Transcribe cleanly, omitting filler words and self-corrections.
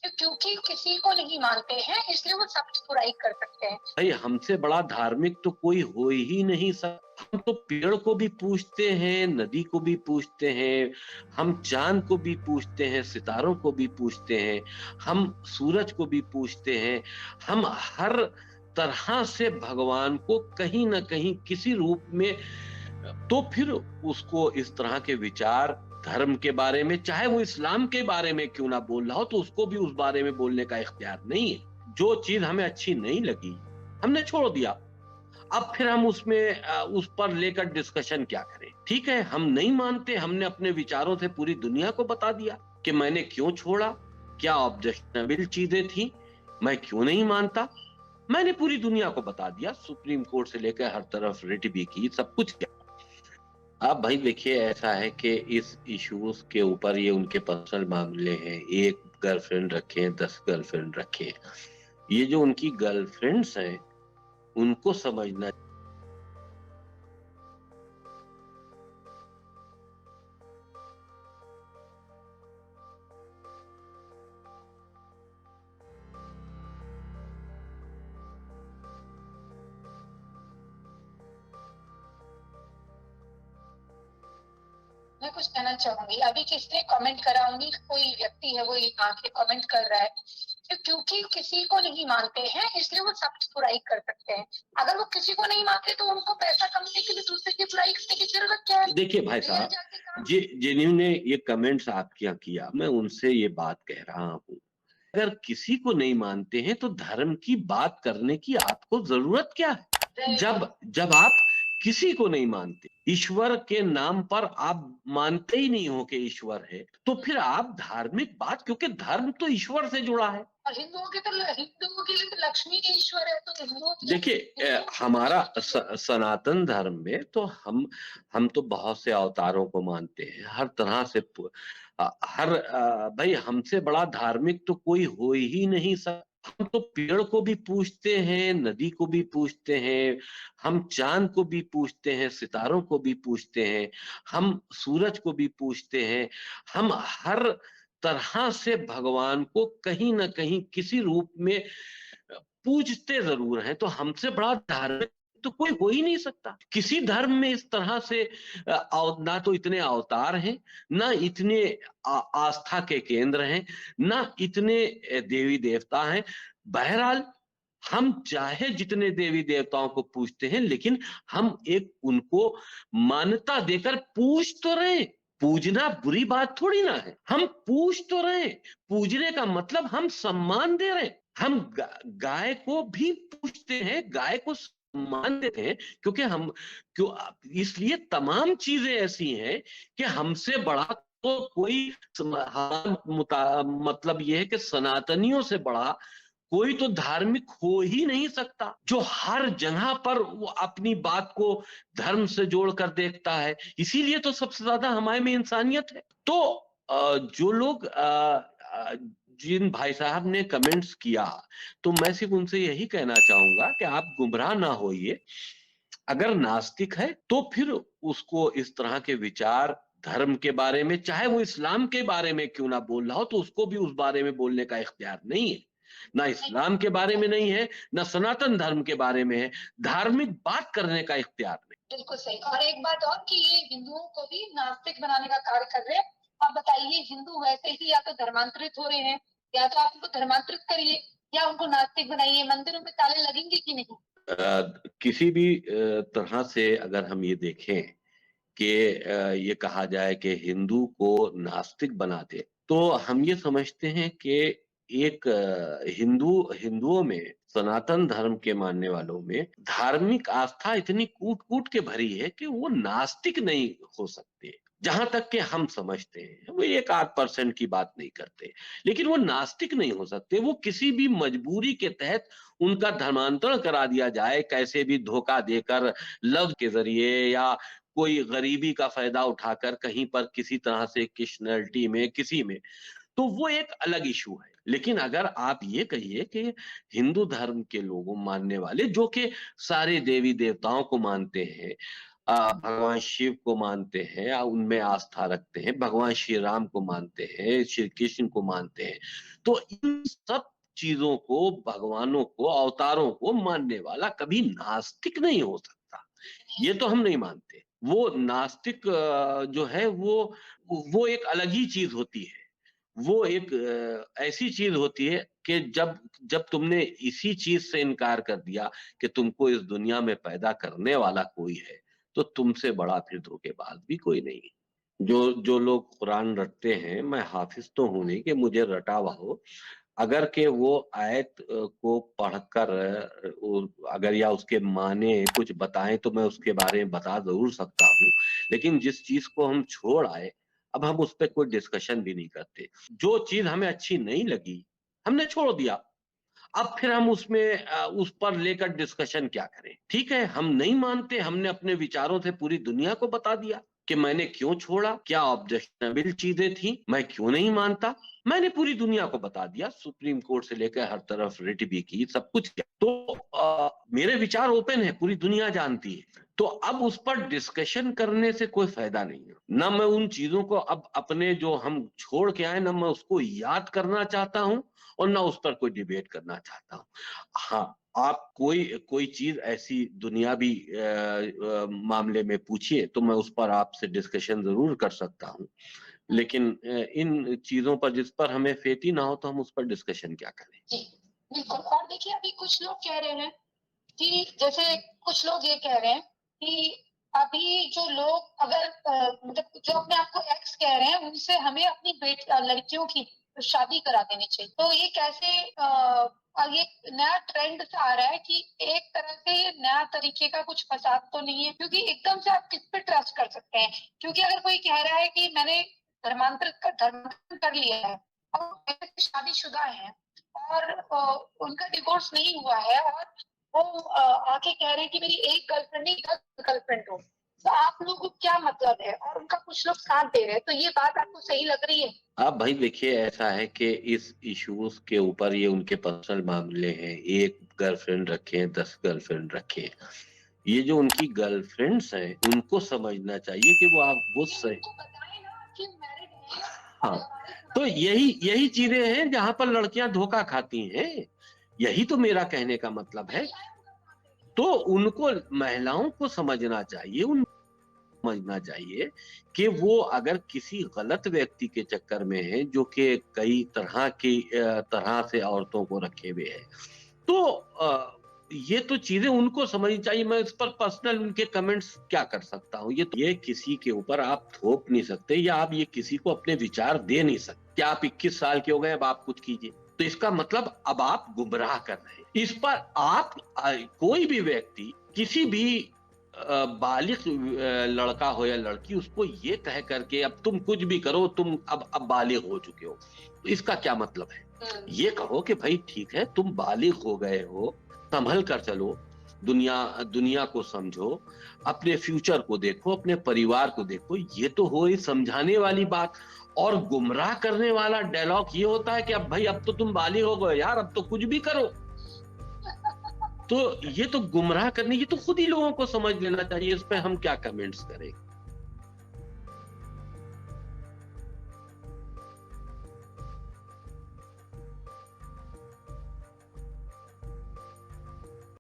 क्योंकि किसी को नहीं मानते हैं इसलिए वो सबकी बुराई कर सकते हैं। भाई हमसे बड़ा धार्मिक तो कोई हो ही नहीं सकता। हम तो पेड़ को भी पूजते हैं, नदी को भी पूजते हैं, हम चांद को भी पूजते हैं, सितारों को भी पूजते हैं, हम सूरज को भी पूजते हैं। हम हर तरह से भगवान को कहीं ना कहीं किसी रूप में, तो फिर उसको इस तरह के विचार धर्म के बारे में, चाहे वो इस्लाम के बारे में क्यों ना बोल रहा हो, तो उसको भी उस बारे में बोलने का इख्तियार नहीं है। जो चीज हमें अच्छी नहीं लगी हमने छोड़ दिया। अब फिर हम उसमें उस पर लेकर डिस्कशन क्या करें? ठीक है, हम नहीं मानते, हमने अपने विचारों से पूरी दुनिया को बता दिया कि मैंने क्यों छोड़ा, क्या ऑब्जेक्शनेबल चीजें थी, मैं क्यों नहीं मानता। मैंने पूरी दुनिया को बता दिया, सुप्रीम कोर्ट से लेकर हर तरफ रिट भी की, सब कुछ किया। अब भाई देखिए, ऐसा है कि इस इश्यूज के ऊपर, ये उनके पर्सनल मामले हैं। एक गर्लफ्रेंड रखे, 10 गर्लफ्रेंड रखे, ये जो उनकी गर्लफ्रेंड्स हैं उनको समझना। मैं कुछ कहना चाहूंगी, अभी किसने कमेंट करा होंगी, कोई व्यक्ति है वो आके कमेंट कर रहा है कि क्योंकि किसी को नहीं मानते हैं इसलिए वो सबकी बुराई कर सकते हैं। अगर वो किसी को नहीं मानते तो उनको पैसा कमाने के लिए दूसरे की बुराई करने की जरूरत क्या है? देखिए भाई साहब, जिन्होंने ये कमेंट्स आपके यहाँ किया, मैं उनसे ये बात कह रहा हूँ, अगर किसी को नहीं मानते हैं तो धर्म की बात करने की आपको जरूरत क्या है? जब जब आप किसी को नहीं मानते, ईश्वर के नाम पर आप मानते ही नहीं हो कि ईश्वर है, तो फिर आप धार्मिक बात, क्योंकि धर्म तो ईश्वर से जुड़ा है। और हिंदुओं के लिए तो लक्ष्मी के ईश्वर है, तो हिंदुओं देखिए, हमारा सनातन धर्म में तो हम तो बहुत से अवतारों को मानते हैं, हर तरह से भाई हमसे बड़ा धार्मिक तो कोई हो ही नहीं सकता। हम तो पेड़ को भी पूजते हैं, नदी को भी पूजते हैं, हम चांद को भी पूजते हैं, सितारों को भी पूजते हैं, हम सूरज को भी पूजते हैं। हम हर तरह से भगवान को कहीं ना कहीं किसी रूप में पूजते जरूर हैं। तो हमसे बड़ा धार्मिक तो कोई हो ही नहीं सकता। किसी धर्म में इस तरह से ना तो इतने अवतार हैं, ना इतने आस्था के केंद्र हैं, ना इतने देवी देवता हैं। बहरहाल, हम चाहे जितने देवी देवताओं को पूजते हैं, लेकिन हम एक उनको मान्यता देकर पूज तो रहे। पूजना बुरी बात थोड़ी ना है, हम पूज तो रहे। पूजने का मतलब हम सम्मान दे रहे हैं। हम गाय को भी पूजते हैं, गाय को सम्मान देते हैं, क्योंकि हम क्यों, इसलिए तमाम चीजें ऐसी हैं कि हमसे बड़ा तो कोई मतलब यह है कि सनातनियों से बड़ा कोई तो धार्मिक हो ही नहीं सकता, जो हर जगह पर वो अपनी बात को धर्म से जोड़कर देखता है। इसीलिए तो सबसे ज्यादा हमारे में इंसानियत है। तो जो लोग जिन भाई साहब ने कमेंट्स किया, तो मैं सिर्फ उनसे यही कहना चाहूंगा कि आप गुमराह ना होइए। अगर नास्तिक है तो फिर उसको इस तरह के विचार धर्म के बारे में, चाहे वो इस्लाम के बारे में क्यों ना बोल रहा हो, तो उसको भी उस बारे में बोलने का इख्तियार नहीं है। ना इस्लाम के बारे में नहीं है, ना सनातन धर्म के बारे में है। धार्मिक बात करने का इख्तियार नहीं। बिल्कुल सही। और एक बात और कि ये हिंदुओं को भी नास्तिक बनाने का कार्य कर रहे हैं। आप बताइए, हिंदू वैसे ही या तो धर्मांतरित हो रहे हैं, या तो आप उनको धर्मांतरित करिए या उनको नास्तिक बनाइए। मंदिरों में ताले लगेंगे कि नहीं? किसी भी तरह से अगर हम ये देखें कि ये कहा जाए कि हिंदू को नास्तिक बना दे, तो हम ये समझते हैं कि एक हिंदुओं में, सनातन धर्म के मानने वालों में धार्मिक आस्था इतनी कूट कूट के भरी है कि वो नास्तिक नहीं हो सकते। जहां तक कि हम समझते हैं, वो 1-8% की बात नहीं करते, लेकिन वो नास्तिक नहीं हो सकते। वो किसी भी मजबूरी के तहत उनका धर्मांतरण करा दिया जाए, कैसे भी धोखा देकर, लव के जरिए, या कोई गरीबी का फायदा उठाकर कहीं पर किसी तरह से क्रिश्चियनिटी में, किसी में, तो वो एक अलग इशू है। लेकिन अगर आप ये कहिए कि हिंदू धर्म के लोगों मानने वाले, जो कि सारे देवी देवताओं को मानते हैं, भगवान शिव को मानते हैं, उनमें आस्था रखते हैं, भगवान श्री राम को मानते हैं, श्री कृष्ण को मानते हैं। तो इन सब चीजों को, भगवानों को, अवतारों को मानने वाला कभी नास्तिक नहीं हो सकता। ये तो हम नहीं मानते। वो नास्तिक जो है वो एक अलग ही चीज होती है। वो एक ऐसी चीज होती है कि जब जब तुमने इसी चीज से इनकार कर दिया कि तुमको इस दुनिया में पैदा करने वाला कोई है, तो तुमसे बड़ा फिर धोखेबाज भी कोई नहीं है। जो जो लोग कुरान रटते हैं, मैं हाफिज तो हूं नहीं कि मुझे रटा हुआ हो, अगर के वो आयत को पढ़कर अगर या उसके माने कुछ बताएं तो मैं उसके बारे में बता जरूर सकता हूँ। लेकिन जिस चीज को हम छोड़ आए, अब हम उस पर कोई डिस्कशन भी नहीं करते। जो चीज हमें अच्छी नहीं लगी, हमने छोड़ दिया। अब फिर हम उस पर लेकर डिस्कशन क्या करें? ठीक है, हम नहीं मानते, हमने अपने विचारों से पूरी दुनिया को बता दिया कि मैंने क्यों छोड़ा, क्या ऑब्जेक्शनेबल चीजें थी, मैं क्यों नहीं मानता। मैंने पूरी दुनिया को बता दिया, सुप्रीम कोर्ट से लेकर हर तरफ रिट भी की, सब कुछ किया। तो मेरे विचार ओपन है, पूरी दुनिया जानती है। तो अब उस पर डिस्कशन करने से कोई फायदा नहीं है। ना मैं उन चीजों को अब अपने जो हम छोड़ के आए, ना मैं उसको याद करना चाहता हूं और ना उस पर कोई डिबेट करना चाहता हूँ। हाँ, आप कोई कोई चीज ऐसी दुनियावी मामले में पूछिए तो मैं उस पर आपसे डिस्कशन जरूर कर सकता हूँ। लेकिन इन चीजों पर जिस पर हमें फेथ ही ना हो तो हम उस पर डिस्कशन क्या करें? जी, बिल्कुल। और देखिए, अभी कुछ लोग कह रहे हैं कि जैसे कुछ लोग ये कह रहे हैं कि अभी जो लोग अगर मतलब जो अपने आप को एक्स कह रहे हैं, उनसे हमें अपनी लड़कियों की शादी करा देनी चाहिए। तो ये कैसे ये नया ट्रेंड आ रहा है कि एक तरह से ये नया तरीके का कुछ फसाद तो नहीं है, क्योंकि एकदम से आप किस पे ट्रस्ट कर सकते हैं? क्योंकि अगर कोई कह रहा है कि मैंने धर्मांतरण कर लिया है और शादीशुदा है और उनका डिवोर्स नहीं हुआ है और वो आके कह रहे हैं कि मेरी एक गर्लफ्रेंड नहीं 10 गर्लफ्रेंड हो, तो आप लोगों को क्या मतलब है? और उनका कुछ लोग साथ दे रहे हैं, तो ये बात आपको सही लग रही है? अब भाई देखिए, ऐसा है कि इस इश्यूज के ऊपर ये उनके पर्सनल मामले हैं। एक गर्लफ्रेंड रखे, 10 गर्लफ्रेंड रखे, ये जो उनकी गर्लफ्रेंड्स हैं उनको समझना चाहिए कि वो सही। बताए ना कि मैरिड है। हाँ, तो यही चीजें हैं जहां पर लड़कियां धोखा खाती हैं। यही तो मेरा कहने का मतलब है। तो उनको, महिलाओं को समझना चाहिए, समझना चाहिए कि वो अगर किसी गलत व्यक्ति के चक्कर में है जो कि कई तरह से औरतों को रखे हुए है, तो ये तो चीजें उनको समझनी चाहिए। मैं इस पर पर्सनल उनके कमेंट्स क्या कर सकता हूँ? ये किसी के ऊपर आप थोप नहीं सकते, या आप ये किसी को अपने विचार दे नहीं सकते। क्या आप 21 साल के हो गए, अब आप कुछ कीजिए, तो इसका मतलब अब आप गुमराह कर रहे हैं। इस पर आप कोई भी व्यक्ति, किसी भी बालिग लड़का हो या लड़की, उसको ये कह करके अब तुम कुछ भी करो, तुम अब बालिग हो चुके हो, तो इसका क्या मतलब है? ये कहो कि भाई ठीक है, तुम बालिग हो गए हो, संभल कर चलो, दुनिया को समझो, अपने फ्यूचर को देखो, अपने परिवार को देखो। ये तो हो ही समझाने वाली बात। और गुमराह करने वाला डायलॉग ये होता है कि अब भाई अब तो तुम बालिग हो गए यार, अब तो कुछ भी करो। तो ये तो गुमराह करने, ये तो खुद ही लोगों को समझ लेना चाहिए। इस पे हम क्या कमेंट्स करें?